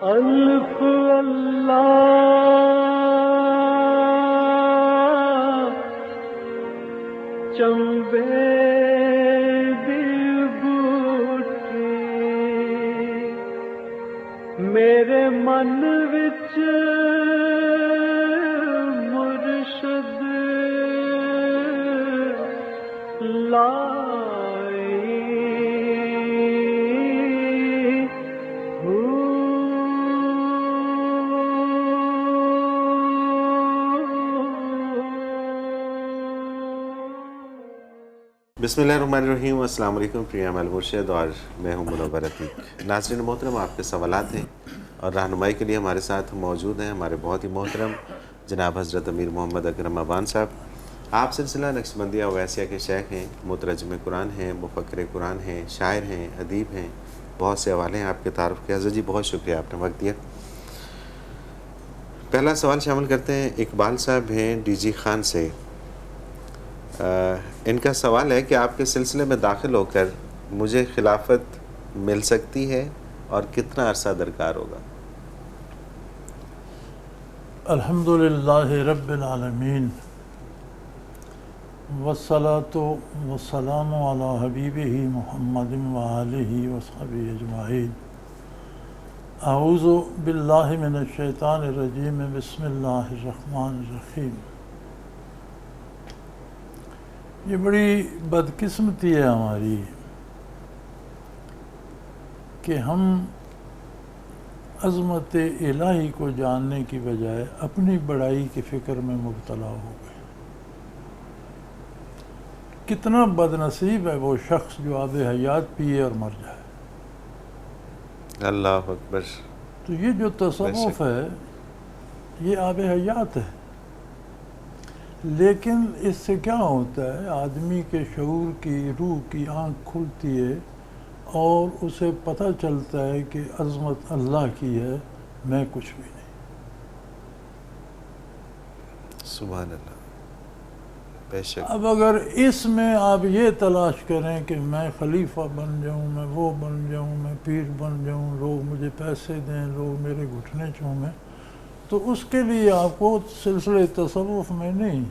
الف اللہ چمبے دی بوٹی میرے من وچ مرشد بسم اللہ الرحمن الرحیم. السلام علیکم. پریام المرشد اور میں ہوں منور عتیق. ناظرین محترم، آپ کے سوالات ہیں اور رہنمائی کے لیے ہمارے ساتھ موجود ہیں ہمارے بہت ہی محترم جناب حضرت امیر محمد اکرم ابان صاحب. آپ سلسلہ نقشبندیہ اویسیہ کے شیخ ہیں، مترجم قرآن ہیں، مفکر قرآن ہیں، شاعر ہیں، ادیب ہیں. بہت سے حوالے ہیں آپ کے تعارف کے. حضرت جی بہت شکریہ، آپ نے وقت دیا. پہلا سوال شامل کرتے ہیں. اقبال صاحب ہیں ڈی جی خان سے. ان کا سوال ہے کہ آپ کے سلسلے میں داخل ہو کر مجھے خلافت مل سکتی ہے اور کتنا عرصہ درکار ہوگا؟ الحمدللہ رب العالمین والصلاة والسلام علی حبیبہ محمد وآلہ وصحبہ اجمعین. اعوذ باللہ من الشیطان الرجیم. بسم اللہ الرحمن الرحیم. یہ بڑی بدقسمتی ہے ہماری کہ ہم عظمت الہی کو جاننے کی بجائے اپنی بڑائی کی فکر میں مبتلا ہو گئے. کتنا بد نصیب ہے وہ شخص جو آب حیات پیے اور مر جائے. اللہ اکبر. تو یہ جو تصوف ہے یہ آب حیات ہے، لیکن اس سے کیا ہوتا ہے، آدمی کے شعور کی، روح کی آنکھ کھلتی ہے اور اسے پتہ چلتا ہے کہ عظمت اللہ کی ہے، میں کچھ بھی نہیں. سبحان اللہ. بے شک. اب اگر اس میں آپ یہ تلاش کریں کہ میں خلیفہ بن جاؤں، میں وہ بن جاؤں، میں پیر بن جاؤں، لوگ مجھے پیسے دیں، لوگ میرے گھٹنے چومیں، تو اس کے لیے آپ کو سلسلہ تصوف میں نہیں،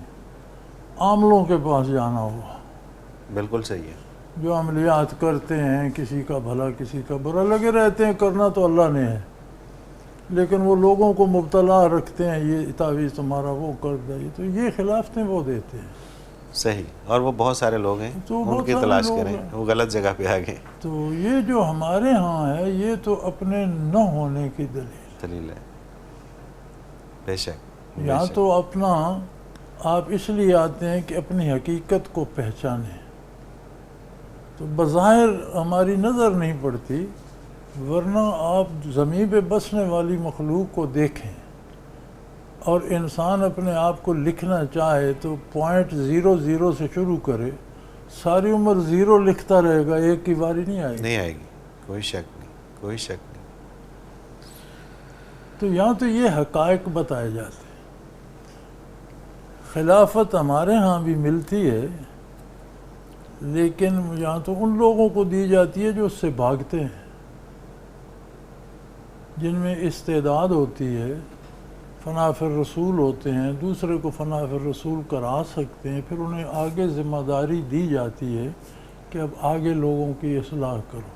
عاملوں کے پاس جانا ہوگا. بالکل صحیح ہے. جو عملیات کرتے ہیں، کسی کا بھلا کسی کا برا، لگے رہتے ہیں. کرنا تو اللہ نے ہے، لیکن وہ لوگوں کو مبتلا رکھتے ہیں، یہ تعویذ تمہارا وہ کر دے. تو یہ خلافتیں وہ دیتے ہیں. صحیح. اور وہ بہت سارے لوگ ہیں، تو ان بہت کی سارے تلاش لوگ کریں، ہیں. وہ غلط جگہ پہ آ گئے. تو یہ جو ہمارے ہاں ہے یہ تو اپنے نہ ہونے کی دلیل ہے. بے شک. یہاں تو اپنا آپ اس لیے آتے ہیں کہ اپنی حقیقت کو پہچانیں. تو بظاہر ہماری نظر نہیں پڑتی، ورنہ آپ زمین پہ بسنے والی مخلوق کو دیکھیں اور انسان اپنے آپ کو لکھنا چاہے تو 0.00 سے شروع کرے، ساری عمر 0 لکھتا رہے گا، ایک کی باری نہیں آئے گی. نہیں آئے گی. کوئی شک نہیں، کوئی شک نہیں. تو یہاں تو یہ حقائق بتائے جاتے ہیں. خلافت ہمارے ہاں بھی ملتی ہے، لیکن یہاں تو ان لوگوں کو دی جاتی ہے جو اس سے بھاگتے ہیں، جن میں استعداد ہوتی ہے، فنا فی الرسول ہوتے ہیں، دوسرے کو فنا فی الرسول کرا سکتے ہیں. پھر انہیں آگے ذمہ داری دی جاتی ہے کہ اب آگے لوگوں کی اصلاح کرو.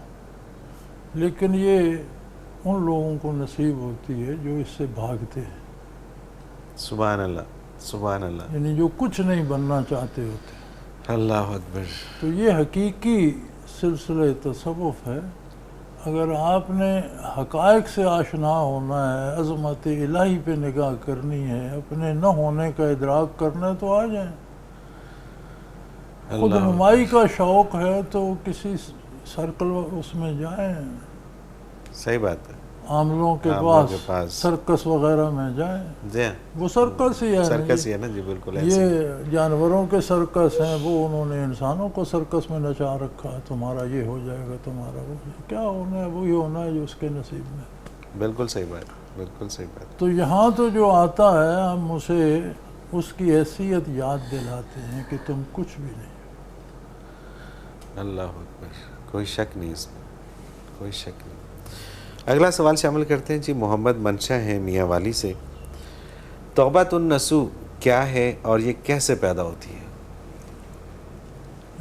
لیکن یہ ان لوگوں کو نصیب ہوتی ہے جو اس سے بھاگتے ہیں. سبحان اللہ، سبحان اللہ. یعنی جو کچھ نہیں بننا چاہتے ہوتے. اللہ اکبر. تو یہ حقیقی سلسلہ تصوف ہے. اگر آپ نے حقائق سے آشنا ہونا ہے، عظمت الہی پہ نگاہ کرنی ہے، اپنے نہ ہونے کا ادراک کرنا ہے، تو آ جائیں. خود نمائی کا شوق ہے تو کسی سرکل اس میں جائیں. صحیح بات ہے. عاملوں کے پاس سرکس وغیرہ میں جائیں. جی وہ سرکس ہی ہے. سرکس ہی ہے نا جی. بالکل. یہ جانوروں کے سرکس ہیں، وہ انہوں نے انسانوں کو سرکس میں نچا رکھا. تمہارا یہ ہو جائے گا، تمہارا وہ کیا ہونا ہے، وہی ہونا ہے جو اس کے نصیب میں. بالکل صحیح بات، بالکل صحیح بات. تو یہاں تو جو آتا ہے ہم اسے اس کی حیثیت یاد دلاتے ہیں کہ تم کچھ بھی نہیں. اللہ اکبر. کوئی شک نہیں اس میں، کوئی شک نہیں. اگلا سوال شامل کرتے ہیں جی، محمد منشا ہیں میاں والی سے. توبۃ النسو کیا ہے اور یہ کیسے پیدا ہوتی ہے؟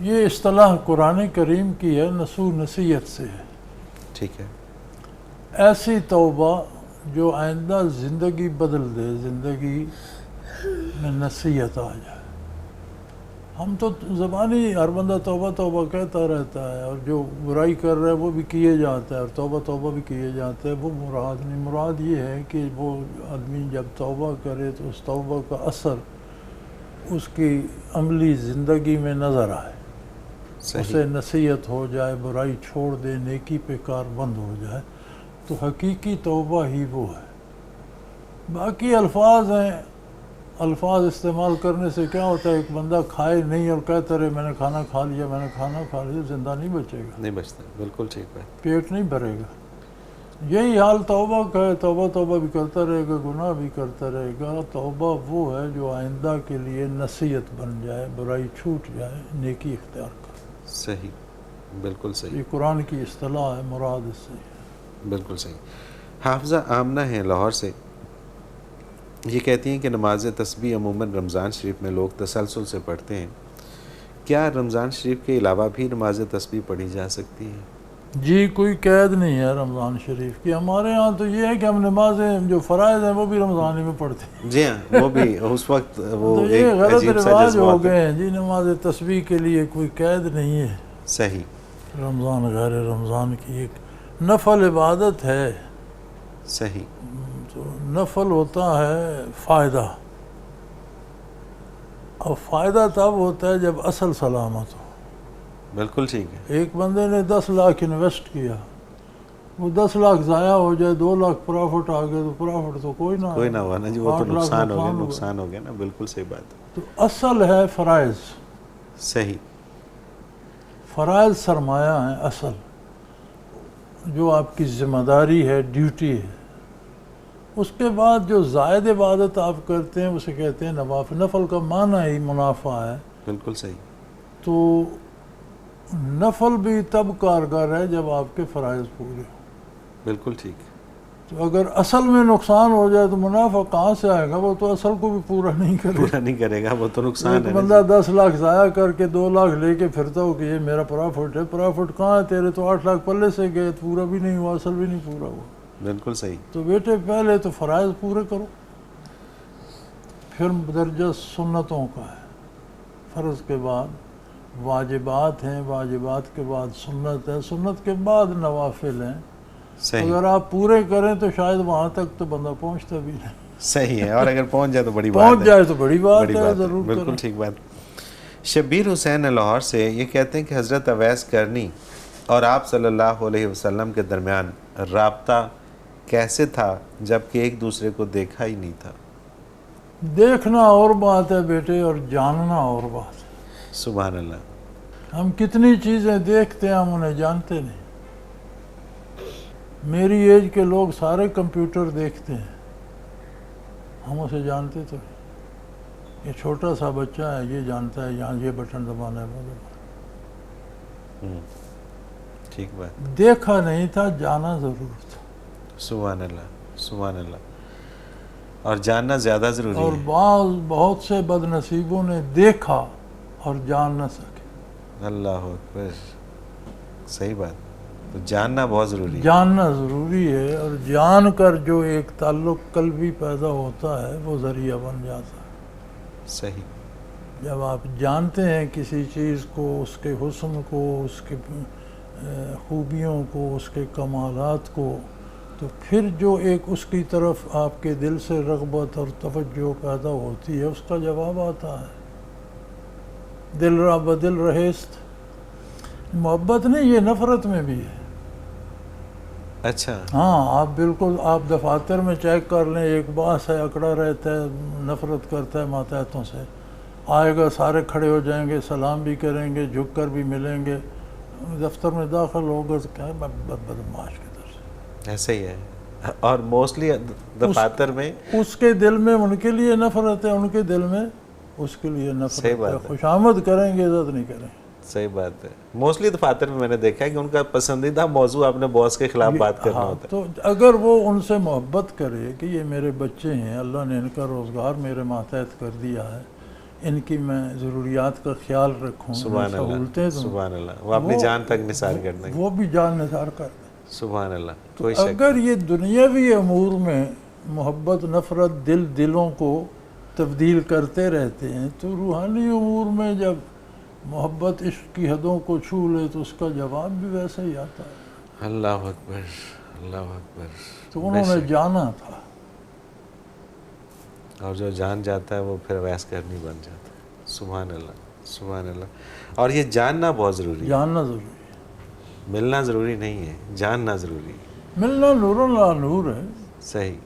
یہ اصطلاح قرآن کریم کی ہے، نسو نصیحت سے ہے. ٹھیک ہے. ایسی توبہ جو آئندہ زندگی بدل دے، زندگی میں نصیحت آ جائے. ہم تو زبانی ہر بندہ توبہ توبہ کہتا رہتا ہے، اور جو برائی کر رہا ہے وہ بھی کیے جاتا ہے، اور توبہ توبہ بھی کیے جاتا ہے. وہ مراد نہیں. مراد یہ ہے کہ وہ آدمی جب توبہ کرے تو اس توبہ کا اثر اس کی عملی زندگی میں نظر آئے، اسے نصیحت ہو جائے، برائی چھوڑ دے، نیکی پہ کار بند ہو جائے. تو حقیقی توبہ ہی وہ ہے. باقی الفاظ ہیں، الفاظ استعمال کرنے سے کیا ہوتا ہے؟ ایک بندہ کھائے نہیں اور کہتا رہے میں نے کھانا کھا لیا، میں نے کھانا کھا لیا، زندہ نہیں بچے گا، نہیں بچتا. بالکل ٹھیک ہے. پیٹ نہیں بھرے گا. یہی حال توبہ کا ہے. توبہ توبہ بھی کرتا رہے گا، گناہ بھی کرتا رہے گا. توبہ وہ ہے جو آئندہ کے لیے نصیحت بن جائے، برائی چھوٹ جائے، نیکی اختیار کر. صحیح، بالکل صحیح. یہ قرآن کی اصطلاح ہے، مراد اس سے. بالکل صحیح. حافظہ آمنہ ہیں لاہور سے، یہ کہتی ہیں کہ نماز تسبیح عموماً رمضان شریف میں لوگ تسلسل سے پڑھتے ہیں. کیا رمضان شریف کے علاوہ بھی نماز تسبیح پڑھی جا سکتی ہے؟ جی کوئی قید نہیں ہے رمضان شریف کی. ہمارے ہاں تو یہ ہے کہ ہم نمازیں جو فرائض ہیں وہ بھی رمضان ہی میں پڑھتے ہیں. جی ہاں، وہ بھی اس وقت وہ تو ایک یہ غلط عجیب سا رواج جذبہ ہو ہوتا ہے. گئے ہیں جی. نماز تسبیح کے لیے کوئی قید نہیں ہے. صحیح. رمضان غیر رمضان کی ایک نفل عبادت ہے. صحیح. تو نفل ہوتا ہے فائدہ، اور فائدہ تب ہوتا ہے جب اصل سلامت ہو. بالکل ٹھیک ہے. ایک بندے نے 10 لاکھ انویسٹ کیا، وہ 10 لاکھ ضائع ہو جائے، 2 لاکھ پرافٹ آ گئے تو پرافٹ تو کوئی نہ ہوا نا جی، وہ تو 8 لاکھ نقصان ہو گیا. ہوگا. نقصان ہو گیا نا. بالکل صحیح بات. تو اصل ہے فرائض. صحیح. فرائض سرمایہ ہیں اصل، جو آپ کی ذمہ داری ہے، ڈیوٹی ہے. اس کے بعد جو زائد عبادت آپ کرتے ہیں اسے کہتے ہیں نوافل. نفل کا معنی ہی منافع ہے. بالکل صحیح. تو نفل بھی تب کارگر ہے جب آپ کے فرائض پورے ہوں. بالکل ٹھیک. تو اگر اصل میں نقصان ہو جائے تو منافع کہاں سے آئے گا؟ وہ تو اصل کو بھی پورا نہیں کرے. پورا نہیں کرے گا، وہ تو نقصان ہے. ایک بندہ 10 لاکھ ضائع کر کے 2 لاکھ لے کے پھرتا ہو کہ یہ میرا پرافٹ ہے. پرافٹ کہاں ہے تیرے؟ تو 8 لاکھ پلے سے گئے، پورا بھی نہیں ہوا، اصل بھی نہیں پورا ہوا. بالکل صحیح. تو بیٹے پہلے تو فرائض پورے کرو، پھر درجہ سنتوں کا ہے. فرض کے بعد واجبات ہیں، واجبات کے بعد سنت ہے، سنت کے بعد نوافل ہیں. صحیح. اگر آپ پورے کریں تو شاید وہاں تک تو بندہ پہنچتا بھی نہیں. صحیح ہے. اور اگر پہنچ جائے تو بڑی بات ہے. پہنچ جائے تو بڑی بات ہے، ضرور بالکل کریں. ٹھیک بات. شبیر حسین لاہور سے یہ کہتے ہیں کہ حضرت اویس کرنی اور آپ صلی اللہ علیہ وسلم کے درمیان رابطہ کیسے تھا جبکہ ایک دوسرے کو دیکھا ہی نہیں تھا؟ دیکھنا اور بات ہے بیٹے، اور جاننا اور بات ہے. سبحان اللہ. ہم کتنی چیزیں دیکھتے ہیں، ہم انہیں جانتے نہیں. میری ایج کے لوگ سارے کمپیوٹر دیکھتے ہیں، ہم اسے جانتے تو نہیں. یہ چھوٹا سا بچہ ہے، یہ جانتا ہے یہاں یہ بٹن دبانا ہے، وہ دبانا ہے. ٹھیک بات. دیکھا نہیں تھا، جانا ضرور تھا. سبحان اللہ. سبحان اللہ. اور جاننا زیادہ ضروری اور ہے. بہت سے بد نصیبوں نے دیکھا اور جان نہ سکے. اللہ اکبر. صحیح بات. تو جاننا بہت ضروری ہے. جاننا ضروری ہے، اور جان کر جو ایک تعلق قلبی پیدا ہوتا ہے وہ ذریعہ بن جاتا ہے. صحیح. جب آپ جانتے ہیں کسی چیز کو، اس کے حسن کو، اس کے خوبیوں کو، اس کے کمالات کو، تو پھر جو ایک اس کی طرف آپ کے دل سے رغبت اور توجہ پیدا ہوتی ہے، اس کا جواب آتا ہے. دل را بدل رہیست. محبت نہیں، یہ نفرت میں بھی ہے. اچھا. ہاں، آپ بالکل آپ دفاتر میں چیک کر لیں، ایک باس ہے اکڑا رہتا ہے، نفرت کرتا ہے ماتحتوں سے. آئے گا، سارے کھڑے ہو جائیں گے، سلام بھی کریں گے، جھک کر بھی ملیں گے. دفتر میں داخل ہوگا تو کیا بدمعاش کی طرف سے. ایسا ہی ہے. اور موسٹلی دفاتر میں اس کے دل میں ان کے لیے نفرت ہے، ان کے دل میں اس کے لیے نفرت ہے. خوش آمد کریں گے، عزت نہیں کریں. صحیح بات ہے. موسٹلی دفاتر میں نے دیکھا ہے کہ ان کا پسندیدہ موضوع اپنے باس کے خلاف بات کرنا ہوتا ہے. تو اگر وہ ان سے محبت کرے کہ یہ میرے بچے ہیں، اللہ نے ان کا روزگار میرے ماتحت کر دیا ہے، ان کی میں ضروریات کا خیال رکھوں، سبحان سہولتیں اللہ، دوں، سبحان اللہ. وہ اپنی جان تک نثار کر دیں گے. وہ بھی جان نثار کر دیں. سبحان اللہ. کوئی شک اگر یہ دنیاوی امور میں محبت نفرت دلوں کو تبدیل کرتے رہتے ہیں، تو روحانی امور میں جب محبت عشق کی حدوں کو چھو لے تو اس کا جواب بھی ویسا ہی آتا ہے. اللہ اکبر، اللہ اکبر. تو انہوں نے جانا تھا، اور جو جان جاتا ہے وہ پھر ویس کرنی بن جاتا ہے. سبحان اللہ، سبحان اللہ. اور یہ جاننا بہت ضروری ہے. جاننا ضروری ہے. ملنا ضروری نہیں ہے، جاننا ضروری ہے. ملنا نور لا نور ہے، صحیح.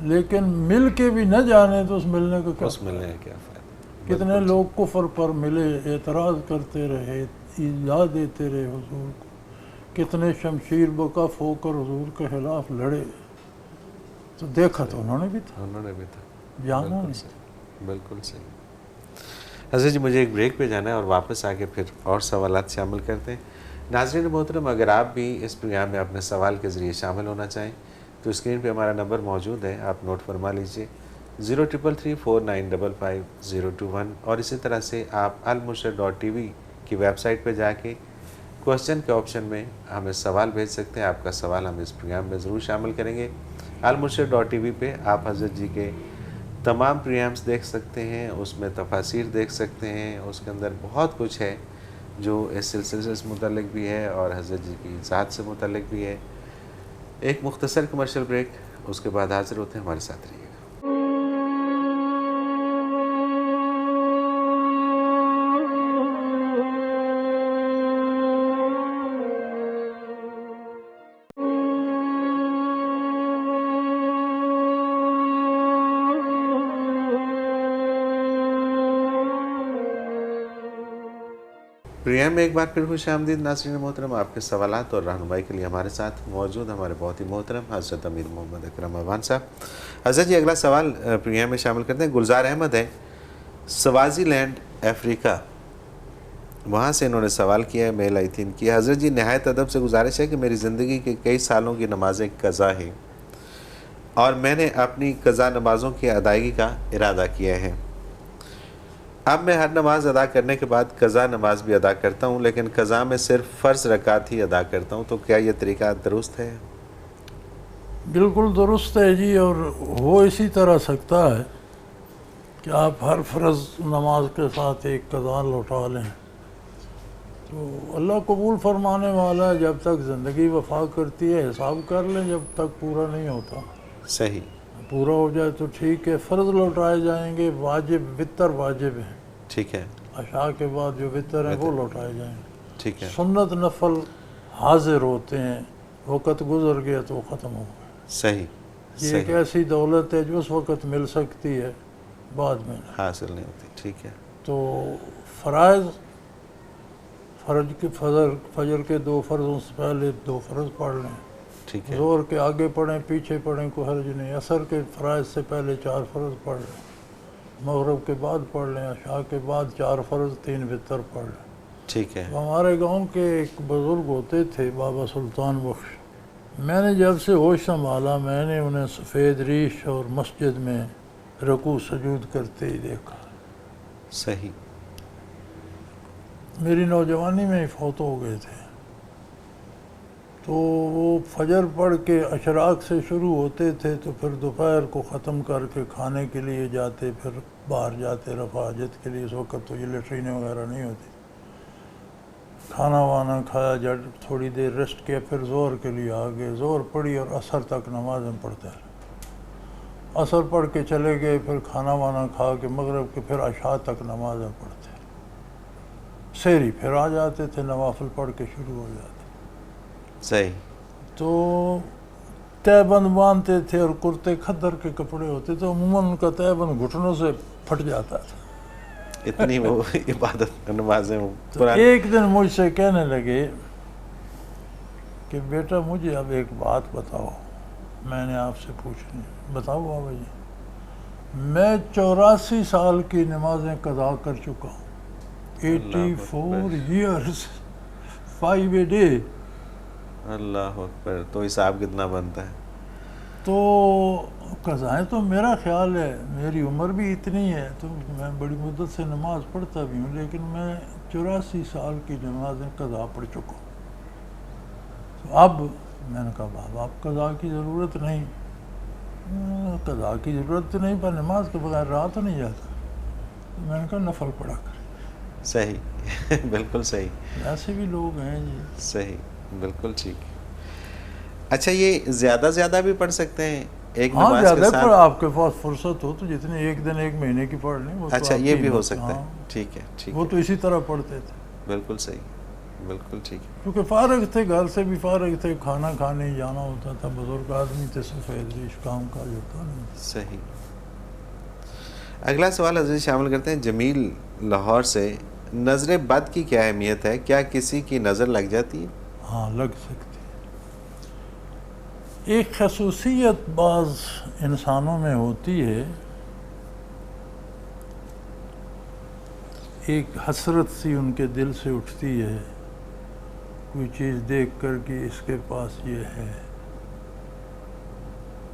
لیکن مل کے بھی نہ جانے تو اس ملنے کا کیا اس ملنے کا کیا فائدہ. کتنے لوگ کفر پر ملے، اعتراض کرتے رہے، ایذا دیتے رہے حضور کو، کتنے شمشیر بکف ہو کر حضور کے خلاف لڑے، تو دیکھا تو انہوں نے بھی تھا، انہوں نے بھی تھا. جانا بالکل نہیں. صحیح، بالکل صحیح. حضرت جی مجھے ایک بریک پہ جانا ہے اور واپس آ کے پھر اور سوالات شامل کرتے ہیں. ناظرین محترم، اگر آپ بھی اس پروگرام میں اپنے سوال کے ذریعے شامل ہونا چاہیں تو اسکرین پہ ہمارا نمبر موجود ہے، آپ نوٹ فرما لیجئے 0333455021. اور اسی طرح سے آپ المرشد.tv کی ویب سائٹ پہ جا کے کوسچن کے آپشن میں ہمیں سوال بھیج سکتے ہیں. آپ کا سوال ہم اس پروگرام میں ضرور شامل کریں گے. المرشد.tv پہ آپ حضرت جی کے تمام پروگرامز دیکھ سکتے ہیں، اس میں تفاسیر دیکھ سکتے ہیں. اس کے اندر بہت کچھ ہے جو اس سلسلے سے متعلق بھی ہے اور حضرت جی کی ذات سے متعلق بھی ہے. ایک مختصر کمرشل بریک، اس کے بعد حاضر ہوتے ہیں. ہمارے ساتھ رہیے گا. پروگرام میں ایک بار پھر خوش آمدید. ناظرین محترم، آپ کے سوالات اور رہنمائی کے لیے ہمارے ساتھ موجود ہمارے بہت ہی محترم حضرت امیر محمد اکرم افغان صاحب. حضرت جی اگلا سوال پروگرام میں شامل کرتے ہیں. گلزار احمد ہے، سوازی لینڈ افریقہ، وہاں سے انہوں نے سوال کیا ہے، میل آئی تھی ان کی. حضرت جی نہایت ادب سے گزارش ہے کہ میری زندگی کے کئی سالوں کی نمازیں قضا ہیں اور میں نے اپنی قضا نمازوں کی ادائیگی کا ارادہ کیا ہے. اب میں ہر نماز ادا کرنے کے بعد قضا نماز بھی ادا کرتا ہوں، لیکن قضا میں صرف فرض رکعت ہی ادا کرتا ہوں. تو کیا یہ طریقہ درست ہے؟ بالکل درست ہے جی، اور ہو اسی طرح سکتا ہے کہ آپ ہر فرض نماز کے ساتھ ایک قضا لوٹا لیں تو اللہ قبول فرمانے والا ہے. جب تک زندگی وفا کرتی ہے حساب کر لیں، جب تک پورا نہیں ہوتا. صحیح. پورا ہو جائے تو ٹھیک ہے، فرض لوٹائے جائیں گے. واجب وطر واجب ہیں، ٹھیک ہے. عشاء کے بعد جو وطر ہیں وہ لوٹائے جائیں گے. ٹھیک ہے. سنت نفل حاضر ہوتے ہیں، وقت گزر گیا تو ختم ہو گئے. صحیح. یہ ایک ایسی دولت ہے جو اس وقت مل سکتی ہے، بعد میں حاصل نہیں ہوتی. ٹھیک ہے. تو فجر کے 2 فرضوں سے پہلے 2 فرض پڑھ لیں. ٹھیک ہے. ظہر کے آگے پڑھیں پیچھے پڑھیں کوئی حرج نہیں. عصر کے فرائض سے پہلے 4 فرض پڑھ لیں. مغرب کے بعد پڑھ لیں. عشاء کے بعد 4 فرض 3 وتر پڑھ لیں. ٹھیک ہے. ہمارے گاؤں کے ایک بزرگ ہوتے تھے بابا سلطان بخش. میں نے جب سے ہوش سنبھالا میں نے انہیں سفید ریش اور مسجد میں رکوع سجود کرتے ہی دیکھا. صحیح. میری نوجوانی میں ہی فوت ہو گئے تھے. تو وہ فجر پڑھ کے اشراق سے شروع ہوتے تھے تو پھر دوپہر کو ختم کر کے کھانے کے لیے جاتے، پھر باہر جاتے رفع حاجت کے لیے. اس وقت تو یہ لیٹرینیں وغیرہ نہیں ہوتی. کھانا وانا کھایا، جب تھوڑی دیر ریسٹ کیا، پھر ظہر کے لیے آ گئے. ظہر پڑھی اور عصر تک نمازیں پڑھتے رہے. عصر پڑھ کے چلے گئے، پھر کھانا وانا کھا کے مغرب کے پھر عشاء تک نمازیں پڑھتے. سحری پھر آ جاتے تھے، نوافل پڑھ کے شروع ہو جاتے. صحیح. تو تہ بند باندھتے تھے اور کرتے کھدر کے کپڑے ہوتے تھے. عموماً ان کا تہ بند گھٹنوں سے پھٹ جاتا تھا. اتنی وہ عبادت نمازیں. تو ایک دن مجھ سے کہنے لگے کہ بیٹا مجھے اب ایک بات بتاؤ، میں نے آپ سے پوچھنی. بتاؤ بابا جی. میں 84 سال کی نمازیں قضا کر چکا ہوں. 84 years 5 a day. اللہ اکبر. تو حساب کتنا بنتا ہے؟ تو قضائیں تو میرا خیال ہے میری عمر بھی اتنی ہے تو میں بڑی مدت سے نماز پڑھتا بھی ہوں، لیکن میں 84 سال کی نمازیں قضا پڑھ چکا ہوں. تو اب میں نے کہا بابا اب قضا کی ضرورت نہیں. قضا کی ضرورت تو نہیں، پر نماز کے بغیر رہا تو نہیں جاتا. میں نے کہا نفل پڑھا کر. صحیح. بالکل صحیح. ایسے بھی لوگ ہیں جی. صحیح، بالکل ٹھیک. اچھا یہ زیادہ بھی پڑھ سکتے ہیں ایک ہاں نماز کے زیادہ ساتھ؟ پر آپ کے پاس فرصت ہو تو جتنے ایک دن ایک مہینے کی پڑھ لیں. اچھا یہ بھی ہو سکتا ہے. ٹھیک ہے ٹھیک وہ تو اسی طرح پڑھتے تھے. بالکل صحیح، بالکل ٹھیک ہے. کیونکہ فارغ تھے، گھر سے بھی فارغ تھے، کھانا کھانے جانا ہوتا تھا. بزرگ آدمی تھے، سفید ریش کام کاج ہوتا نہیں. صحیح. اگلا سوال حضرت شامل کرتے ہیں جمیل لاہور سے. نظر بد کی کیا اہمیت ہے؟ کیا کسی کی نظر لگ جاتی ہے؟ ہاں لگ سکتی. ایک خصوصیت بعض انسانوں میں ہوتی ہے، ایک حسرت سی ان کے دل سے اٹھتی ہے کوئی چیز دیکھ کر کہ اس کے پاس یہ ہے.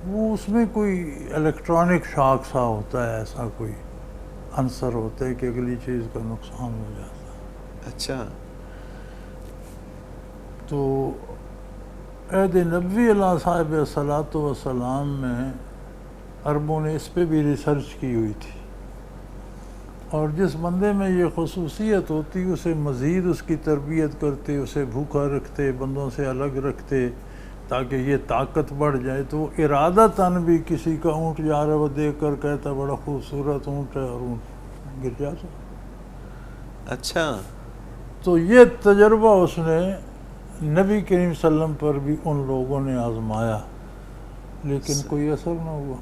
وہ اس میں کوئی الیکٹرانک شاک سا ہوتا ہے، ایسا کوئی عنصر ہوتا ہے کہ اگلی چیز کا نقصان ہو جاتا ہے. اچھا. تو عہد نبوی علیہ صاحب صلاۃ وسلام میں عربوں نے اس پہ بھی ریسرچ کی ہوئی تھی، اور جس بندے میں یہ خصوصیت ہوتی اسے مزید اس کی تربیت کرتے، اسے بھوکا رکھتے، بندوں سے الگ رکھتے تاکہ یہ طاقت بڑھ جائے. تو وہ ارادتاً بھی کسی کا اونٹ جا رہا ہے وہ دیکھ کر کہتا بڑا خوبصورت اونٹ ہے، اور اونٹ گر جاتا. اچھا. تو یہ تجربہ اس نے نبی کریم صلی اللہ علیہ وسلم پر بھی ان لوگوں نے آزمایا، لیکن کوئی اثر نہ ہوا.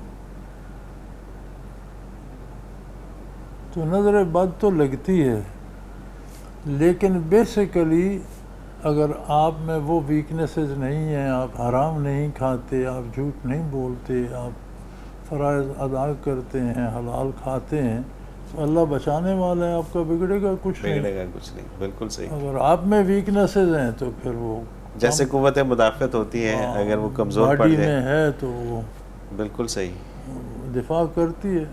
تو نظر بد تو لگتی ہے، لیکن بیسیکلی اگر آپ میں وہ ویکنیسز نہیں ہیں، آپ حرام نہیں کھاتے، آپ جھوٹ نہیں بولتے، آپ فرائض ادا کرتے ہیں، حلال کھاتے ہیں، تو اللہ بچانے والا ہے. آپ کا بگڑے گا کچھ نہیں. بگڑے گا کچھ نہیں. بالکل صحیح. اگر آپ میں ویکنیسز ہیں تو پھر وہ جیسے قوت مدافعت ہوتی ہے، اگر وہ کمزور پڑ باڈی جائے. میں ہے تو وہ بالکل صحیح. دفاع کرتی ہے.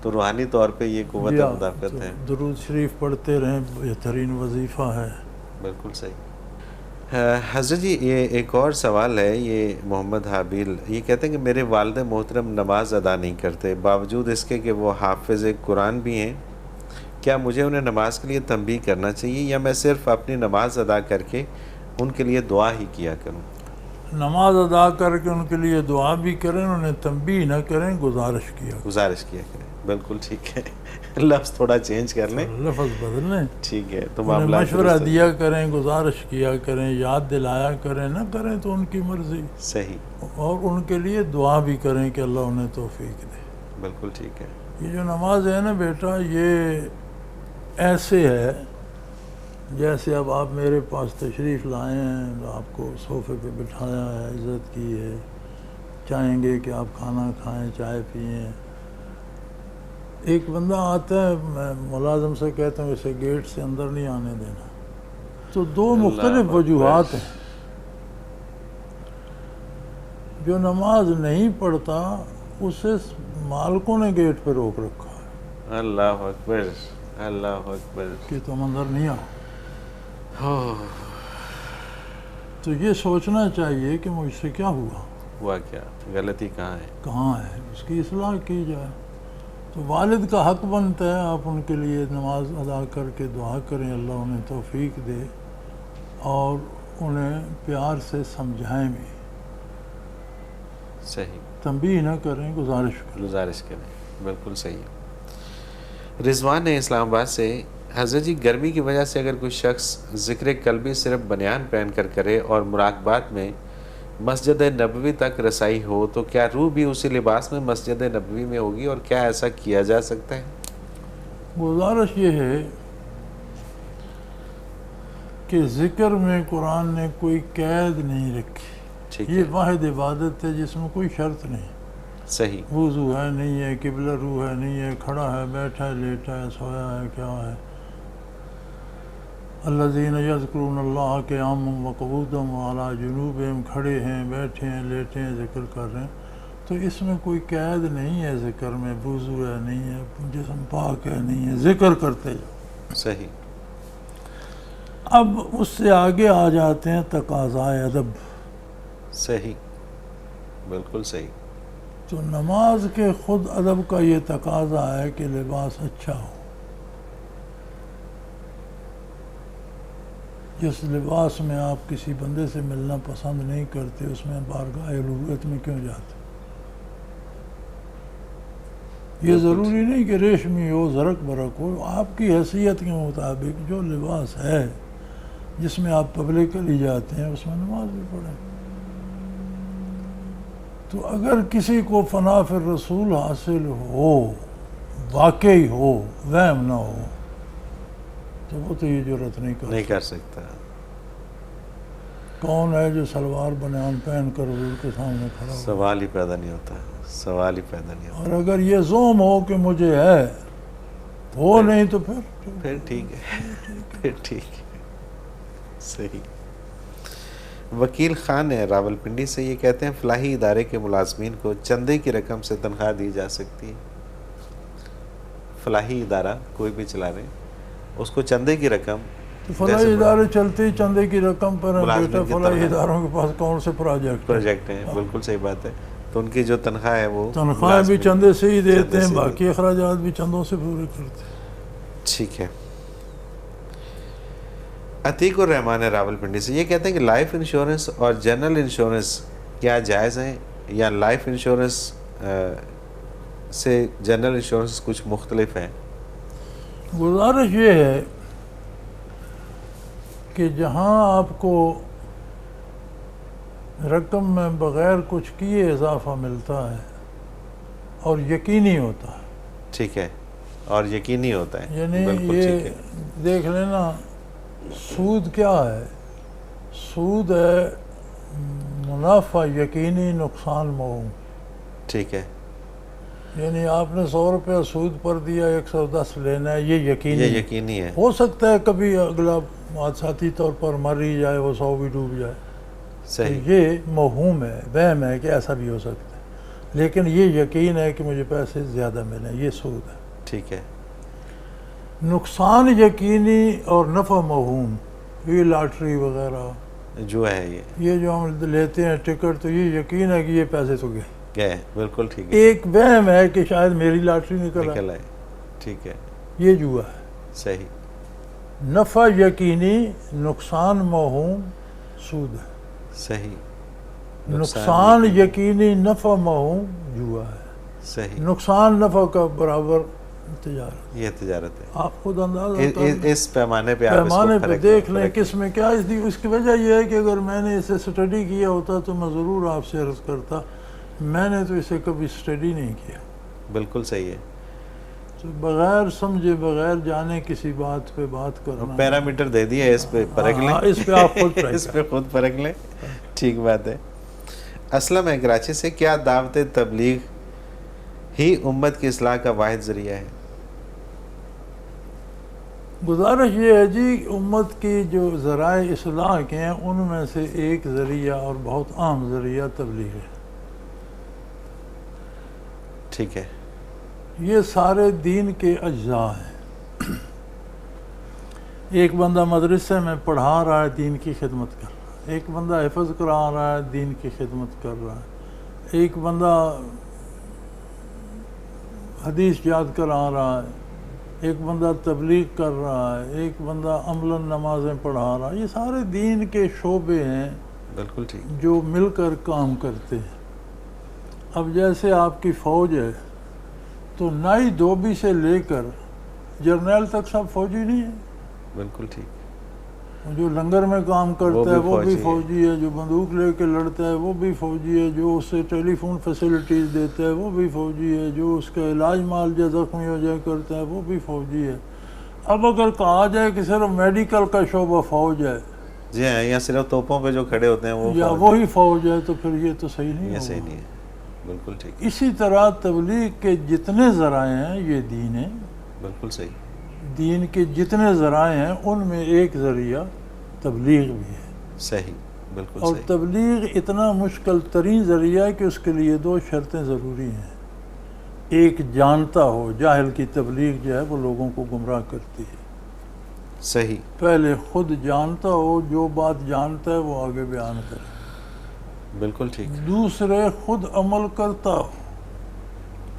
تو روحانی طور پہ یہ قوت مدافعت ہے. درود شریف پڑھتے رہیں، بہترین وظیفہ ہے. بالکل صحیح. حضرت جی یہ ایک اور سوال ہے، یہ محمد حابیل یہ کہتے ہیں کہ میرے والد محترم نماز ادا نہیں کرتے، باوجود اس کے کہ وہ حافظ قرآن بھی ہیں. کیا مجھے انہیں نماز کے لیے تنبیہ کرنا چاہیے، یا میں صرف اپنی نماز ادا کر کے ان کے لیے دعا ہی کیا کروں؟ نماز ادا کر کے ان کے لیے دعا بھی کریں، انہیں تنبیہ نہ کریں، گزارش کیا کریں. بالکل ٹھیک ہے. لفظ تھوڑا چینج کر لیں، لفظ بدل لیں. ٹھیک ہے. تو انہیں مشورہ دیا کریں، گزارش کیا کریں، یاد دلایا کریں. نہ کریں تو ان کی مرضی. صحیح. اور ان کے لیے دعا بھی کریں کہ اللہ انہیں توفیق دے. بالکل ٹھیک ہے. یہ جو نماز ہے نا بیٹا، یہ ایسے ہے جیسے اب آپ میرے پاس تشریف لائے ہیں، آپ کو صوفے پہ بٹھایا ہے، عزت کی ہے، چاہیں گے کہ آپ کھانا کھائیں، چائے پئیں. ایک بندہ آتا ہے، میں ملازم سے کہتا ہوں اسے گیٹ سے اندر نہیں آنے دینا. تو دو مختلف وجوہات ہیں. جو نماز نہیں پڑھتا اسے مالکوں نے گیٹ پہ روک رکھا ہے. اللہ اکبر، اللہ اکبر. کہ تم اندر نہیں آؤ. تو یہ سوچنا چاہیے کہ مجھ سے کیا ہوا کیا غلطی کہاں ہے، اس کی اصلاح کی جائے. تو والد کا حق بنتا ہے آپ ان کے لیے نماز ادا کر کے دعا کریں، اللہ انہیں توفیق دے، اور انہیں پیار سے سمجھائیں بھی. صحیح. تنبیہ نہ کریں، گزارش کریں. بالکل صحیح. رضوان ہے اسلام آباد سے. حضرت جی گرمی کی وجہ سے اگر کوئی شخص ذکر قلبی صرف بنیان پہن کر کرے اور مراقبات میں مسجد نبوی تک رسائی ہو، تو کیا روح بھی اسی لباس میں مسجد نبوی میں ہوگی، اور کیا ایسا کیا جا سکتا ہے؟ گزارش یہ ہے کہ ذکر میں قرآن نے کوئی قید نہیں رکھی. یہ واحد عبادت ہے جس میں کوئی شرط نہیں. صحیح. وضو ہے نہیں ہے، قبلہ روح ہے نہیں ہے، کھڑا ہے، بیٹھا ہے، لیٹا ہے، سویا ہے، کیا ہے، الذین یذکرون اللہ قیاما وقعودا وعلی جنوبہم، کھڑے ہیں، بیٹھے ہیں، لیٹے ہیں، ذکر کر رہے ہیں. تو اس میں کوئی قید نہیں ہے، ذکر میں وضو ہے نہیں ہے، جسم پاک ہے نہیں ہے، ذکر کرتے جاؤ. صحیح. اب اس سے آگے آ جاتے ہیں تقاضائے ادب. صحیح، بالکل صحیح. تو نماز کے خود ادب کا یہ تقاضا ہے کہ لباس اچھا ہو. جس لباس میں آپ کسی بندے سے ملنا پسند نہیں کرتے، اس میں بارگاہ الوہیت میں کیوں جاتے؟ یہ ضروری نہیں کہ ریشمی ہو، زرق برق ہو. آپ کی حیثیت کے مطابق جو لباس ہے جس میں آپ پبلکلی جاتے ہیں اس میں نماز بھی پڑھیں. تو اگر کسی کو فنا فی الرسول حاصل ہو، واقعی ہو، وہم نہ ہو، تو وہ تو یہ جرت نہیں کر سکتا. کون ہے جو سلوار بنیان پہن کر حضور کے سامنے کھڑا ہو؟ سوال ہی پیدا نہیں ہوتا، سوال ہی پیدا نہیں ہوتا. اور اگر یہ زوم ہو کہ مجھے ہے، ہو نہیں تو پھر ٹھیک ہے، پھر ٹھیک ہے. صحیح. وکیل خان ہے راول پنڈی سے، یہ کہتے ہیں فلاحی ادارے کے ملازمین کو چندے کی رقم سے تنخواہ دی جا سکتی ہے. فلاحی ادارہ کوئی بھی چلا رہے، اس کو چندے کی رقم، تو فلاحی ادارے چلتے ہی چندے کی رقم پر ہیں بیٹا. فلاحی اداروں کے پاس کون سے پروجیکٹ ہیں؟ بالکل صحیح بات ہے. تو ان کی جو تنخواہ ہے وہ تنخواہ بھی چندے سے ہی دیتے ہیں، باقی اخراجات بھی چندوں سے پورے کرتے ہیں. ٹھیک ہے. عتیق الرحمان ہے راول پنڈی سے، یہ کہتے ہیں کہ لائف انشورنس اور جنرل انشورنس کیا جائز ہیں، یا لائف انشورنس سے جنرل انشورنس کچھ مختلف ہیں؟ گزارش یہ ہے کہ جہاں آپ کو رقم میں بغیر کچھ کیے اضافہ ملتا ہے اور یقینی ہوتا ہے. ٹھیک ہے، اور یقینی ہوتا ہے. یعنی یہ دیکھ لینا، سود کیا ہے؟ سود ہے منافع یقینی، نقصان موہوم. ٹھیک ہے. یعنی آپ نے 100 روپیہ سود پر دیا، 110 لینا ہے، یہ یقینی ہے. ہو سکتا ہے کبھی اگلا حادثاتی طور پر مر ہی جائے، وہ 100 بھی ڈوب جائے. صحیح. یہ موہوم ہے، وہم ہے کہ ایسا بھی ہو سکتا ہے، لیکن یہ یقین ہے کہ مجھے پیسے زیادہ ملیں، یہ سود ہے. ٹھیک ہے. نقصان یقینی اور نفع موہوم، یہ لاٹری وغیرہ جو ہے، یہ جو ہم لیتے ہیں ٹکٹ، تو یہ یقین ہے کہ یہ پیسے تو گئے. بالکل ٹھیک ہے. ایک وہم ہے کہ شاید میری لاٹری نکل آئے. ٹھیک ہے. یہ جوا ہے. صحیح. نفع یقینی، نقصان موہوم سود ہے. صحیح. نقصان یقینی، نفع موہوم جوا ہے. صحیح. نقصان نفع کا برابر تجارت، یہ تجارت ہے. آپ خود اندازہ اس پیمانے پہ دیکھ لیں کس میں کیا. اس کی وجہ یہ ہے کہ اگر میں نے اسے اسٹڈی کیا ہوتا تو میں ضرور آپ سے عرض کرتا، میں نے تو اسے کبھی اسٹڈی نہیں کیا. بالکل صحیح ہے. تو بغیر سمجھے، بغیر جانے کسی بات پہ بات کرنا، پیرامیٹر دے دیا، اس پہ پرکھ لیں. اس پہ آپ خود اس پہ خود پرکھ لیں. ٹھیک بات ہے. اسلم ہے کراچی سے، کیا دعوت تبلیغ ہی امت کی اصلاح کا واحد ذریعہ ہے؟ گزارش یہ ہے جی، امت کی جو ذرائع اصلاح کے ہیں ان میں سے ایک ذریعہ اور بہت عام ذریعہ تبلیغ ہے. ٹھیک ہے. یہ سارے دین کے اجزاء ہیں. ایک بندہ مدرسے میں پڑھا رہا ہے، دین کی خدمت کر رہا ہے. ایک بندہ حفظ کرا رہا ہے، دین کی خدمت کر رہا ہے. ایک بندہ حدیث یاد کرا رہا ہے. ایک بندہ تبلیغ کر رہا ہے. ایک بندہ عملاً نمازیں پڑھا رہا ہے. یہ سارے دین کے شعبے ہیں. بالکل ٹھیک. جو مل کر کام کرتے ہیں. اب جیسے آپ کی فوج ہے تو نائی دھوبی سے لے کر جرنیل تک سب فوجی نہیں ہیں. بالکل ٹھیک. جو لنگر میں کام کرتا ہے وہ بھی فوجی ہے، جو بندوق لے کے لڑتا ہے وہ بھی فوجی ہے، جو اسے ٹیلی فون فیسلٹیز دیتا ہے وہ بھی فوجی ہے، جو اس کا علاج معالجہ زخمی ہو جائے کرتا ہے وہ بھی فوجی ہے. اب اگر کہا جائے کہ صرف میڈیکل کا شعبہ فوج ہے، جی ہاں، یا صرف توپوں پہ جو کھڑے ہوتے ہیں وہ یا وہی فوج ہے، تو پھر یہ تو صحیح نہیں ہے. صحیح نہیں ہے. بالکل ٹھیک. اسی طرح تبلیغ کے جتنے ذرائع ہیں یہ دین ہیں. بالکل صحیح. دین کے جتنے ذرائع ہیں ان میں ایک ذریعہ تبلیغ بھی ہے، صحیح، بالکل اور صحیح، تبلیغ اتنا مشکل ترین ذریعہ ہے کہ اس کے لیے 2 شرطیں ضروری ہیں۔ ایک جانتا ہو، جاہل کی تبلیغ جو ہے وہ لوگوں کو گمراہ کرتی ہے، صحیح، پہلے خود جانتا ہو، جو بات جانتا ہے وہ آگے بیان کرے۔ بالکل ٹھیک، دوسرے خود عمل کرتا ہو،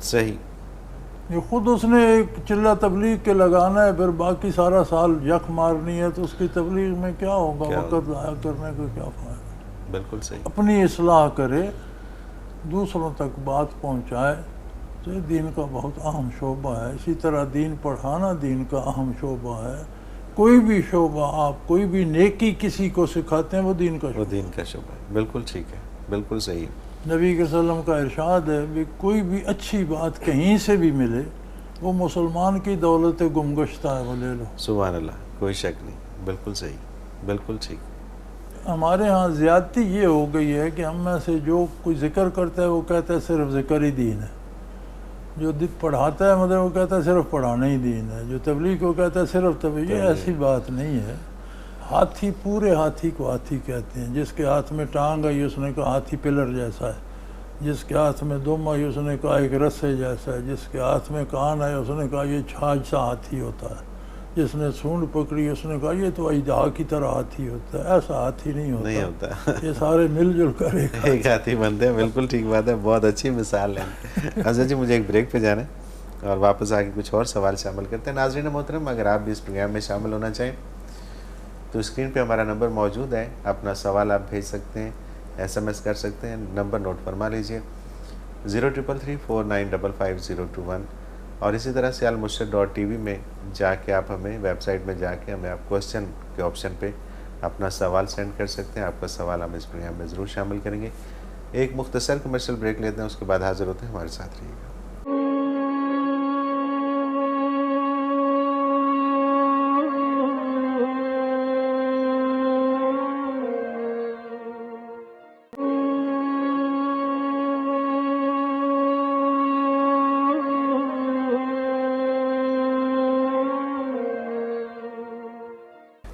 صحیح، یہ خود اس نے ایک چلہ تبلیغ کے لگانا ہے، پھر باقی سارا سال یک مارنی ہے، تو اس کی تبلیغ میں کیا ہوگا؟ کیا وقت ضائع کرنے کا کیا فائدہ؟ بالکل صحیح، اپنی اصلاح کرے، دوسروں تک بات پہنچائے، تو یہ دین کا بہت اہم شعبہ ہے۔ اسی طرح دین پڑھانا دین کا اہم شعبہ ہے۔ کوئی بھی شعبہ آپ کوئی بھی نیکی کسی کو سکھاتے ہیں وہ دین کا وہ شعبہ دین کا شعبہ ہے، بالکل ٹھیک ہے، بالکل صحیح، نبی کے وسلم کا ارشاد ہے کہ کوئی بھی اچھی بات کہیں سے بھی ملے وہ مسلمان کی دولت گمگشتہ ہے، وہ لے لو۔ سبحان اللہ، کوئی شک نہیں، بالکل صحیح، بالکل ٹھیک، ہمارے ہاں زیادتی یہ ہو گئی ہے کہ ہم میں سے جو کوئی ذکر کرتا ہے وہ کہتا ہے صرف ذکر ہی دین ہے، جو پڑھاتا ہے مطلب وہ کہتا ہے صرف پڑھانا ہی دین ہے، جو تبلیغ کو کہتا ہے صرف تبلیغ۔ یہ ایسی بات نہیں ہے۔ ہاتھی، پورے ہاتھی کو ہاتھی کہتے ہیں۔ جس کے ہاتھ میں ٹانگ آئی اس نے کہا ہاتھی پلر جیسا ہے، جس کے ہاتھ میں دم آئی اس نے کہا ایک رسے جیسا ہے، جس کے ہاتھ میں کان آئے اس نے کہا یہ چھاج سا ہاتھی ہوتا ہے، جس نے سونڈ پکڑی اس نے کہا یہ تو اژدہا کی طرح ہاتھی ہوتا ہے۔ ایسا ہاتھی نہیں ہوتا، یہ سارے مل جل کر ایک ہاتھی بنتے ہیں، بالکل ٹھیک بات ہے، بہت اچھی مثال ہے۔ حضرت جی مجھے ایک بریک پہ جانا ہے اور واپس آ کے کچھ اور سوال شامل کرتے ہیں۔ ناظرین محترم، اگر آپ بھی اس پروگرام میں شامل ہونا چاہیں تو اسکرین پہ ہمارا نمبر موجود ہے، اپنا سوال آپ بھیج سکتے ہیں، SMS کر سکتے ہیں، نمبر نوٹ فرما لیجئے 033349555021، اور اسی طرح سے almurshid.tv میں جا کے آپ ہمیں ویب سائٹ میں جا کے ہمیں آپ کوسچن کے آپشن پہ اپنا سوال سینڈ کر سکتے ہیں۔ آپ کا سوال ہم اس پروگرام میں ضرور شامل کریں گے۔ ایک مختصر کمرشل بریک لیتے ہیں، اس کے بعد حاضر ہوتے ہیں، ہمارے ساتھ رہیے گا۔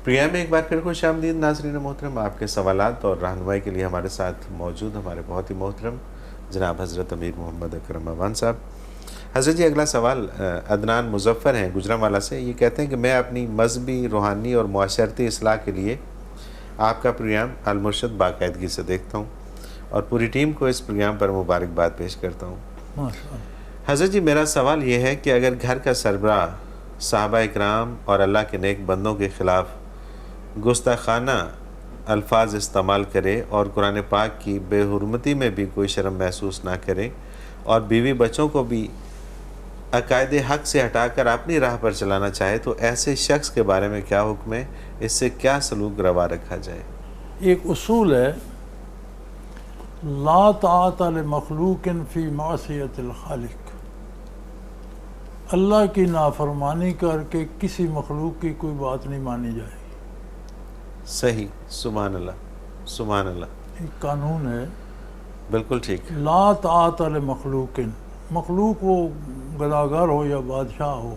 پروگرام میں ایک بار پھر خوش آمدید ناظرین محترم۔ آپ کے سوالات اور رہنمائی کے لیے ہمارے ساتھ موجود ہمارے بہت ہی محترم جناب حضرت امیر محمد اکرم اعوان صاحب۔ حضرت جی اگلا سوال عدنان مظفر ہیں گجرانوالہ سے، یہ کہتے ہیں کہ میں اپنی مذہبی، روحانی اور معاشرتی اصلاح کے لیے آپ کا پروگرام المرشد باقاعدگی سے دیکھتا ہوں اور پوری ٹیم کو اس پروگرام پر مبارکباد پیش کرتا ہوں۔ حضرت جی میرا سوال یہ ہے کہ اگر گھر کا سربراہ صحابہ اکرام اور اللہ کے نیک بندوں کے خلاف گستاخانہ الفاظ استعمال کرے اور قرآن پاک کی بے حرمتی میں بھی کوئی شرم محسوس نہ کرے اور بیوی بچوں کو بھی عقائد حق سے ہٹا کر اپنی راہ پر چلانا چاہے تو ایسے شخص کے بارے میں کیا حکم ہے؟ اس سے کیا سلوک روا رکھا جائے؟ ایک اصول ہے، لا طاعت لمخلوق فی معصیت الخالق، اللہ کی نافرمانی کر کے کسی مخلوق کی کوئی بات نہیں مانی جائے گی۔ صحیح، سبحان اللہ، سبحان اللہ، ایک قانون ہے، بالکل ٹھیک، لا طاعت لمخلوق، مخلوق وہ گداگر ہو یا بادشاہ ہو،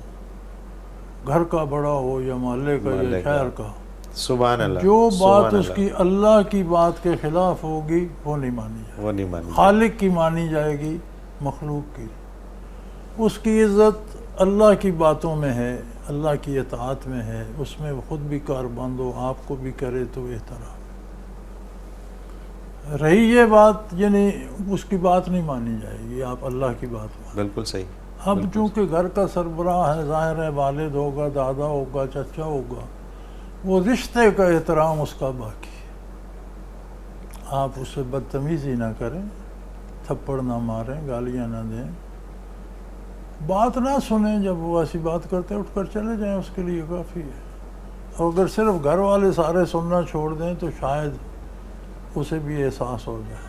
گھر کا بڑا ہو یا محلے کا یا شہر کا، سبحان اللہ، جو بات سبحان اس کی اللہ کی بات کے خلاف ہوگی وہ نہیں مانی جائے گی، وہ نہیں مانی، خالق کی مانی جائے گی، مخلوق کی۔ اس کی عزت اللہ کی باتوں میں ہے، اللہ کی اطاعت میں ہے، اس میں خود بھی کار بند ہو، آپ کو بھی کرے تو احترام۔ رہی یہ بات یعنی اس کی بات نہیں مانی جائے گی، آپ اللہ کی بات مانیں۔ بالکل صحیح، اب چونکہ گھر کا سربراہ ہے، ظاہر ہے والد ہوگا، دادا ہوگا، چچا ہوگا، وہ رشتے کا احترام اس کا باقی ہے۔ آپ اس سے بدتمیزی نہ کریں، تھپڑ نہ ماریں، گالیاں نہ دیں، بات نہ سنیں، جب وہ ایسی بات کرتے اٹھ کر چلے جائیں، اس کے لیے کافی ہے۔ اور اگر صرف گھر والے سارے سننا چھوڑ دیں تو شاید اسے بھی احساس ہو جائے۔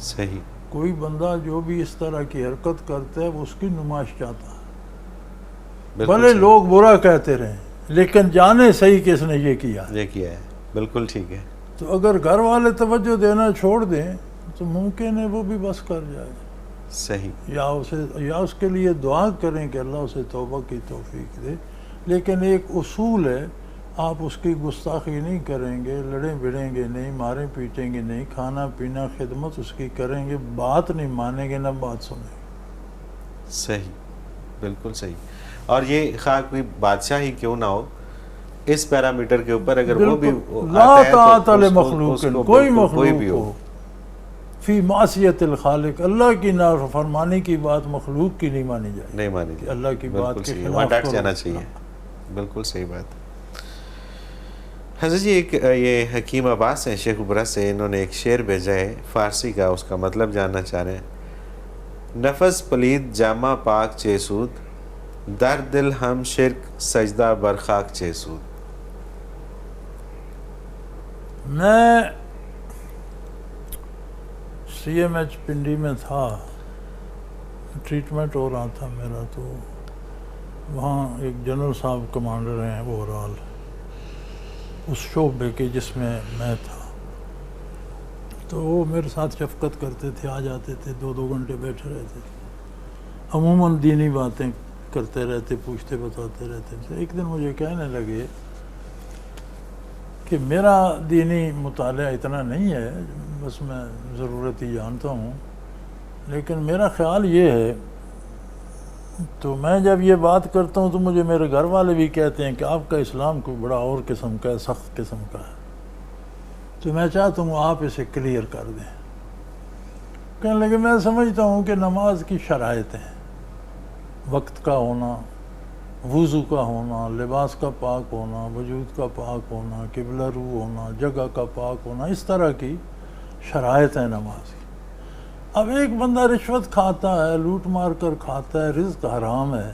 صحیح، کوئی بندہ جو بھی اس طرح کی حرکت کرتا ہے وہ اس کی نمائش چاہتا ہے، بالکل بھلے صحیح، لوگ برا کہتے رہیں لیکن جانے صحیح کہ اس نے یہ کیا۔ یہ کیا ہے، بالکل ٹھیک ہے، تو اگر گھر والے توجہ دینا چھوڑ دیں تو ممکن ہے وہ بھی بس کر جائے، صحیح، یا اس کے لیے دعا کریں کہ اللہ اسے توبہ کی توفیق دے، لیکن ایک اصول ہے، آپ اس کی گستاخی نہیں کریں گے، لڑیں بڑیں گے نہیں، ماریں پیٹیں گے نہیں، کھانا پینا خدمت اس کی کریں گے، بات نہیں مانیں گے نہ بات سنیں گے۔ صحیح، بالکل صحیح۔ اور یہ خواہ کوئی بادشاہ ہی کیوں نہ ہو، اس پیرامیٹر کے اوپر اگر وہ بھی لا آتا ہے طاعت تو لمخلوق، اس کو کوئی بالکل کوئی بھی مخلوق ہو فی معصیت الخالق، اللہ کی نافرمانی کی بات مخلوق کی نہیں مانی جائے، نہیں مانی جائے، اللہ کی بات بالکل کے صحیح، خلاف وہاں ڈٹ کرو۔ جانا چاہیے، بالکل صحیح بات۔ حضرت جی ایک یہ حکیم عباس ہیں شیخ ابرا سے، انہوں نے ایک شعر بھیجا ہے فارسی کا، اس کا مطلب جاننا چاہ رہے ہیں۔ نفس پلید جامہ پاک چیسود، در دل ہم شرک سجدہ برخاک چیسود۔ میں سی ایم ایچ پنڈی میں تھا، ٹریٹمنٹ ہو رہا تھا میرا، تو وہاں ایک جنرل صاحب کمانڈر ہیں اوورال اس شعبے کے جس میں میں تھا، تو وہ میرے ساتھ شفقت کرتے تھے، آ جاتے تھے، 2 گھنٹے بیٹھے رہتے تھے، عموماً دینی باتیں کرتے رہتے، پوچھتے بتاتے رہتے تھے۔ ایک دن مجھے کہنے لگے کہ میرا دینی مطالعہ اتنا نہیں ہے، بس میں ضرورت ہی جانتا ہوں، لیکن میرا خیال یہ ہے، تو میں جب یہ بات کرتا ہوں تو مجھے میرے گھر والے بھی کہتے ہیں کہ آپ کا اسلام کوئی بڑا اور قسم کا ہے، سخت قسم کا ہے، تو میں چاہتا ہوں آپ اسے کلیئر کر دیں۔ کہنے لگے میں سمجھتا ہوں کہ نماز کی شرائط ہیں، وقت کا ہونا، وضو کا ہونا، لباس کا پاک ہونا، وجود کا پاک ہونا، قبلہ رو ہونا، جگہ کا پاک ہونا، اس طرح کی شرائط ہیں نماز کی۔ اب ایک بندہ رشوت کھاتا ہے، لوٹ مار کر کھاتا ہے، رزق حرام ہے،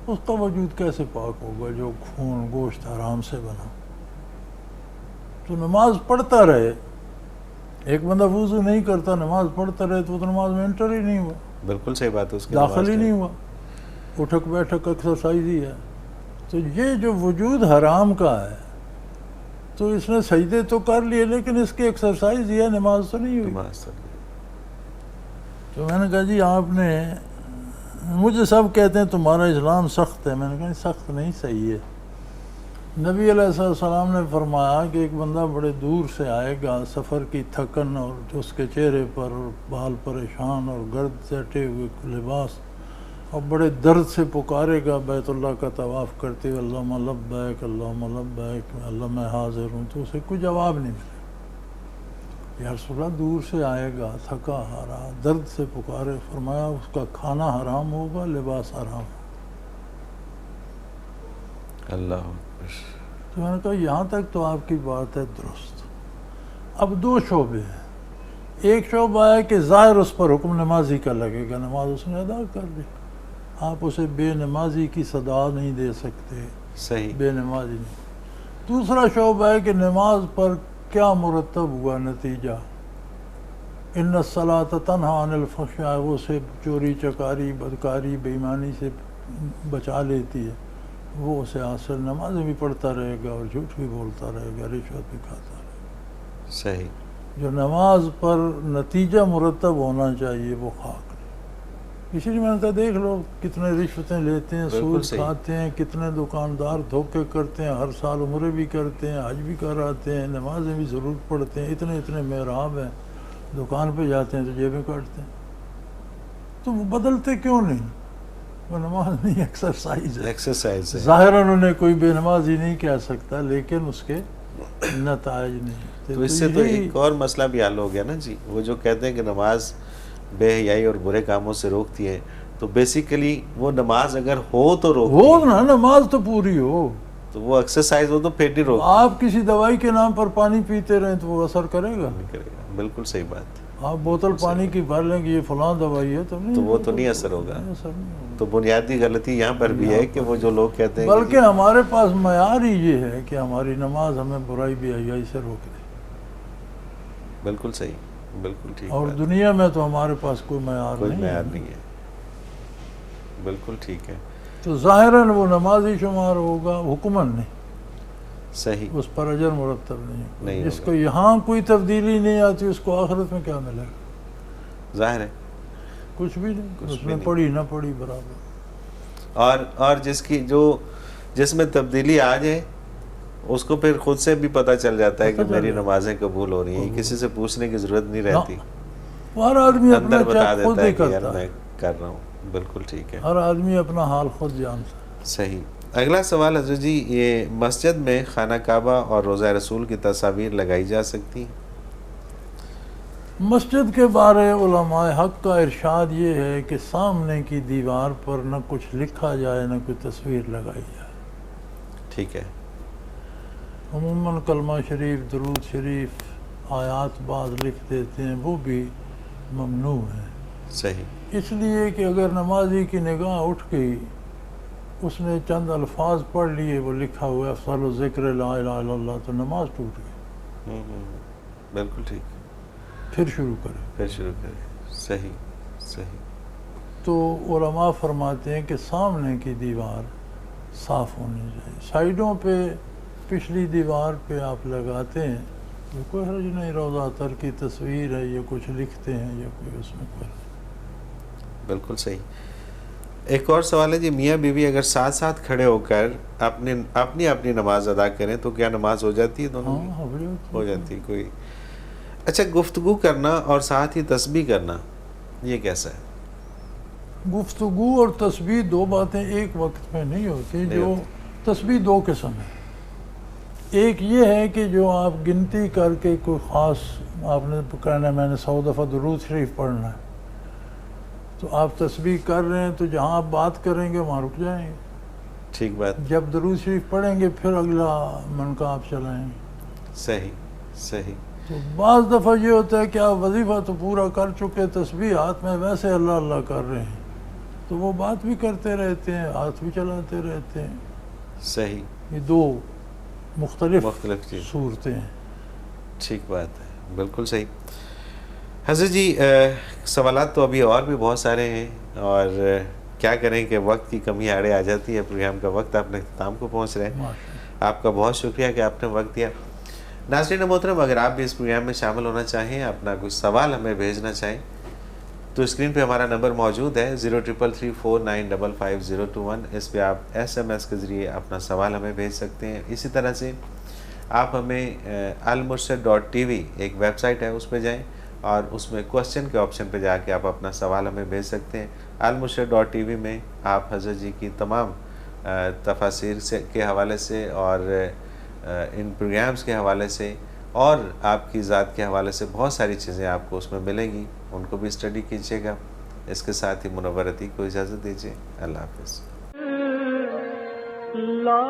اس کا وجود کیسے پاک ہوگا جو خون گوشت حرام سے بنا؟ تو نماز پڑھتا رہے، ایک بندہ وضو نہیں کرتا نماز پڑھتا رہے تو وہ تو نماز میں انٹر ہی نہیں ہوا، بالکل صحیح بات ہے، اس کی داخل ہی نہیں ہوا، اٹھک بیٹھک ایکسرسائز ہی ہے۔ تو یہ جو وجود حرام کا ہے، تو اس نے سجدے تو کر لیے لیکن اس کی ایکسرسائز یہ نماز تو نہیں ہوئی۔ تو میں نے کہا جی آپ نے، مجھے سب کہتے ہیں تمہارا اسلام سخت ہے، میں نے کہا سخت نہیں، صحیح ہے۔ نبی علیہ السلام نے فرمایا کہ ایک بندہ بڑے دور سے آئے گا، سفر کی تھکن اور جو اس کے چہرے پر اور بال پریشان اور گرد سٹے ہوئے لباس، اور بڑے درد سے پکارے گا بیت اللہ کا طواف کرتے ہوئے، اللہم لبیک اللہم لبیک، اللہ میں حاضر ہوں، تو اسے کوئی جواب نہیں ملے۔ یا رسول اللہ دور سے آئے گا، تھکا ہارا، درد سے پکارے، فرمایا اس کا کھانا حرام ہوگا، لباس حرام ہوگا۔ اللہ اکبر۔ تو میں نے کہا یہاں تک تو آپ کی بات ہے درست۔ اب 2 شعبے ہیں، ایک شعبہ ہے کہ ظاہر اس پر حکم نمازی کا لگے گا، نماز اس نے ادا کر لی، آپ اسے بے نمازی کی صدا نہیں دے سکتے، صحیح، بے نمازی نہیں۔ دوسرا شعبہ ہے کہ نماز پر کیا مرتب ہوا نتیجہ، ان الصلاۃ تنہی عن الفحشاء، وہ سے چوری چکاری بدکاری بے ایمانی سے بچا لیتی ہے، وہ اسے حاصل، نماز بھی پڑھتا رہے گا اور جھوٹ بھی بولتا رہے گا، رشوت بھی کھاتا رہے گا۔ صحیح، جو نماز پر نتیجہ مرتب ہونا چاہیے وہ خاک نہیں۔ اسی لیے میں نے کہا دیکھ لو کتنے رشوتیں لیتے ہیں، سود کھاتے ہیں، کتنے دکاندار دھوکے کرتے ہیں، ہر سال عمرے بھی کرتے ہیں، حج بھی کراتے ہیں، نمازیں بھی ضرور پڑھتے ہیں، اتنے محراب ہیں، دکان پہ جاتے ہیں تو جیبیں کاٹتے ہیں، تو وہ بدلتے کیوں نہیں؟ وہ نماز نہیں، ایکسرسائز ہے، ایکسرسائز ہے۔ ظاہراً انہیں کوئی بے نمازی نہیں کہہ سکتا، لیکن اس کے نتائج نہیں۔ تو اس سے تو ایک اور مسئلہ بھی حل ہو گیا نا جی، وہ جو کہتے ہیں کہ نماز بے حیائی اور برے کاموں سے روکتی ہے، تو بیسیکلی وہ نماز اگر ہو تو روکتی ہے، ہو نا، نماز تو پوری ہو، تو وہ ایکسرسائز ہو تو پھر نہیں روکتی، آپ کسی دوائی کے نام پر پانی پیتے رہیں تو وہ اثر کرے گا؟ نہیں کرے گا، بالکل صحیح بات۔ آپ بوتل پانی کی بھر لیں کہ یہ فلاں دوائی ہے تو وہ تو نہیں اثر ہوگا۔ اثر نہیں ہوگا۔ تو بنیادی غلطی یہاں پر بھی ہے کہ وہ جو لوگ کہتے ہیں بلکہ ہمارے پاس معیار ہی یہ ہے کہ ہماری نماز ہمیں برائی بے حیائی سے روک دے، بالکل صحیح، بالکل ٹھیک، اور دنیا میں تو ہمارے پاس کوئی معیار کوئی نہیں معیار ہے، نہیں ہے، بالکل ٹھیک ہے، تو ظاہراً وہ نمازی شمار ہوگا، حکماً نہیں، صحیح، اس پر اجر مرتب نہیں نہیں جس ہوگا۔ کو یہاں کوئی تبدیلی نہیں آتی اس کو آخرت میں کیا ملے گا؟ ظاہر ہے، کچھ بھی نہیں، کچھ اس بھی میں نہیں۔ پڑھی نہ پڑھی برابر۔ اور جس کی جو جس میں تبدیلی آ جائے اس کو پھر خود سے بھی پتہ چل جاتا ہے کہ میری نمازیں قبول ہو رہی ہیں، کسی سے پوچھنے کی ضرورت نہیں رہتی، ہر آدمی اپنا اندر بتا چیک خود دیتا ہی ہے کہ یار کرتا میں ہے، کر رہا ہوں. بالکل ٹھیک ہے. ہر آدمی اپنا حال خود جانتا ہے. صحیح. اگلا سوال حضرت جی، یہ مسجد میں خانہ کعبہ اور روضہ رسول کی تصاویر لگائی جا سکتی ہیں؟ مسجد کے بارے علماء حق کا ارشاد یہ ہے کہ سامنے کی دیوار پر نہ کچھ لکھا جائے نہ کوئی تصویر لگائی جائے. ٹھیک ہے. عموماً کلمہ شریف، درود شریف، آیات بعض لکھ دیتے ہیں، وہ بھی ممنوع ہے. صحیح. اس لیے کہ اگر نمازی کی نگاہ اٹھ گئی، اس نے چند الفاظ پڑھ لیے، وہ لکھا ہوا ہے افضل الذکر لا الہ الا اللہ، تو نماز ٹوٹ گئی. بالکل ٹھیک. پھر شروع کرے. پھر شروع کریں. صحیح صحیح. تو علماء فرماتے ہیں کہ سامنے کی دیوار صاف ہونی چاہیے. سائیڈوں پہ، پچھلی دیوار پہ آپ لگاتے ہیں تو کوئی حرج نہیں، روضہ اطہر کی تصویر ہے یا کچھ لکھتے ہیں یا کوئی اس میں کوئی. بالکل صحیح. ایک اور سوال ہے جی، میاں بیوی اگر ساتھ ساتھ کھڑے ہو کر اپنی نماز ادا کریں تو کیا نماز ہو جاتی ہے دونوں کی؟ ہاں ہو جاتی ہے. کوئی اچھا، گفتگو کرنا اور ساتھ ہی تسبیح کرنا یہ کیسا ہے؟ گفتگو اور تسبیح دو باتیں ایک وقت میں نہیں ہوتی. جو تسبیح دو قسم ہے. ایک یہ ہے کہ جو آپ گنتی کر کے کوئی خاص، آپ نے کہنا ہے میں نے 100 دفعہ درود شریف پڑھنا ہے، تو آپ تسبیح کر رہے ہیں تو جہاں آپ بات کریں گے وہاں رک جائیں گے. ٹھیک بات. جب درود شریف پڑھیں گے پھر اگلا منقطع آپ چلائیں گے. صحیح صحیح. تو بعض دفعہ یہ ہوتا ہے کہ آپ وظیفہ تو پورا کر چکے، تسبیح ہاتھ میں ویسے اللہ اللہ کر رہے ہیں، تو وہ بات بھی کرتے رہتے ہیں، ہاتھ بھی چلاتے رہتے ہیں. صحیح. یہ دو مختلف چیز. صورتیں ہیں. ٹھیک بات ہے. بالکل صحیح. حضرت جی، سوالات تو ابھی اور بھی بہت سارے ہیں، اور کیا کریں کہ وقت کی کمی آڑے آ جاتی ہے. پروگرام کا وقت اپنے اختتام کو پہنچ رہے ہیں. آپ کا بہت شکریہ کہ آپ نے وقت دیا. ناظرین محترم، اگر آپ بھی اس پروگرام میں شامل ہونا چاہیں، اپنا کچھ سوال ہمیں بھیجنا چاہیں، تو اسکرین پہ ہمارا نمبر موجود ہے 033349555021. اس پہ آپ SMS کے ذریعے اپنا سوال ہمیں بھیج سکتے ہیں. اسی طرح سے آپ ہمیں almurshid.tv ایک ویب سائٹ ہے، اس پہ جائیں اور اس میں کوسچن کے آپشن پہ جا کے آپ اپنا سوال ہمیں بھیج سکتے ہیں. almurshid.tv میں آپ حضرت جی کی تمام تفاسیر کے حوالے سے اور ان پروگرامز کے حوالے سے اور آپ کی ذات کے حوالے سے بہت ساری چیزیں آپ کو اس میں ملیں گی. ان کو بھی اسٹڈی کیجیے گا. اس کے ساتھ ہی منور عتیق کو اجازت دیجیے. اللہ حافظ. لا